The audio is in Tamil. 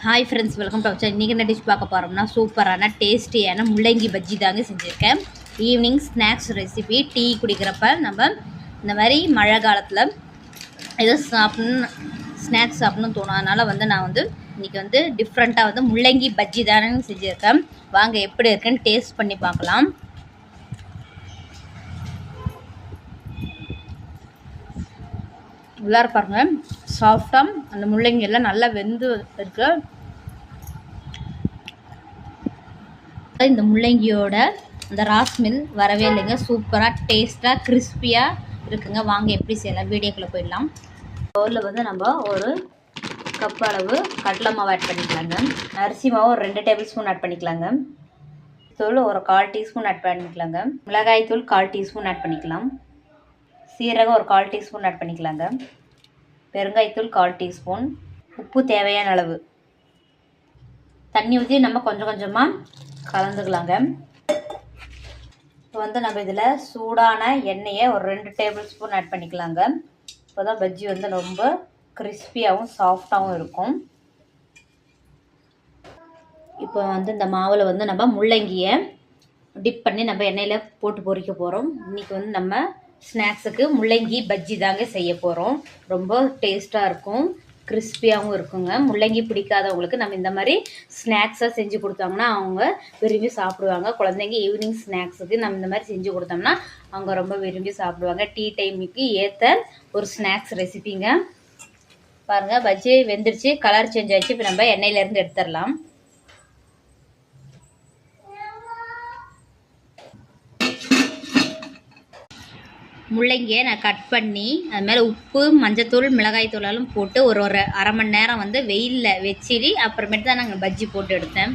Hi friends, welcome to our. இன்றைக்கி என்ன டிஷ் பார்க்க போகிறோம்னா சூப்பரான டேஸ்டியான முள்ளங்கி பஜ்ஜி தாங்க செஞ்சுருக்கேன். Evening snacks recipe. டீ குடிக்கிறப்ப நம்ம இந்த மாதிரி மழை காலத்தில் ஏதோ ஸ்நாக்ஸ் சாப்பிட்ணுன்னு தோணும். அதனால் நான் இன்றைக்கி டிஃப்ரெண்ட்டாக முள்ளங்கி பஜ்ஜி தானே செஞ்சுருக்கேன். வாங்க எப்படி இருக்குன்னு டேஸ்ட் பண்ணி பார்க்கலாம். உள்ளார பாருங்க, சாஃப்டாக அந்த முள்ளங்கி எல்லாம் நல்லா வெந்து இருக்கு. இந்த முள்ளங்கியோட அந்த ராஸ்மில் வரவே இல்லைங்க. சூப்பராக டேஸ்ட்டாக கிறிஸ்பியாக இருக்குங்க. வாங்க எப்படி செய்யலாம், வீடியோக்குள்ளே போயிடலாம். பவுலில் நம்ம ஒரு கப் அளவு கடலை மாவு ஆட் பண்ணிக்கலாங்க. அரிசி மாவு ஒரு 2 டேபிள் ஸ்பூன் ஆட் பண்ணிக்கலாங்க. தூள் ஒரு 1/4 டீஸ்பூன் ஆட் பண்ணிக்கலாங்க. மிளகாய் தூள் 1/4 டீஸ்பூன் ஆட் பண்ணிக்கலாம். சீரகம் ஒரு 1/4 டீஸ்பூன் ஆட் பண்ணிக்கலாங்க. பெருங்காயத்தூள் 1/4 டீஸ்பூன். உப்பு தேவையான அளவு. தண்ணி ஊற்றி நம்ம கொஞ்சம் கொஞ்சமாக கலந்துக்கலாங்க. இப்போ நம்ம இதில் சூடான எண்ணெயை ஒரு 2 டேபிள் ஸ்பூன் ஆட் பண்ணிக்கலாங்க. இப்போ தான் பஜ்ஜி ரொம்ப கிறிஸ்பியாகவும் சாஃப்டாகவும் இருக்கும். இப்போ இந்த மாவில் நம்ம முள்ளங்கியை டிப் பண்ணி நம்ம எண்ணெயில் போட்டு பொரிக்க போகிறோம். இன்றைக்கி நம்ம ஸ்நாக்ஸுக்கு முள்ளங்கி பஜ்ஜி தாங்க செய்ய போகிறோம். ரொம்ப டேஸ்ட்டாக இருக்கும், கிறிஸ்பியாகவும் இருக்குங்க. முள்ளங்கி பிடிக்காதவங்களுக்கு நம்ம இந்த மாதிரி ஸ்நாக்ஸாக செஞ்சு கொடுத்தோம்னா அவங்க விரும்பி சாப்பிடுவாங்க. குழந்தைங்க ஈவினிங் ஸ்நாக்ஸுக்கு நம்ம இந்த மாதிரி செஞ்சு கொடுத்தோம்னா அவங்க ரொம்ப விரும்பி சாப்பிடுவாங்க. டீ டைமுக்கு ஏற்ற ஒரு ஸ்நாக்ஸ் ரெசிபிங்க. பாருங்கள், பஜ்ஜி வெந்துடுச்சு, கலர் சேஞ்ச் ஆகிடுச்சு. இப்போ நம்ம எண்ணெயிலேருந்து எடுத்துடலாம். முள்ளங்கியை நான் கட் பண்ணி அது மேலே உப்பு, மஞ்சத்தூள், மிளகாய் தூளாலும் போட்டு ஒரு 1/2 மணி நேரம் வெயிலில் வச்சிடி அப்புறமேட்டு தான் நாங்கள் பஜ்ஜி போட்டு எடுத்தேன்.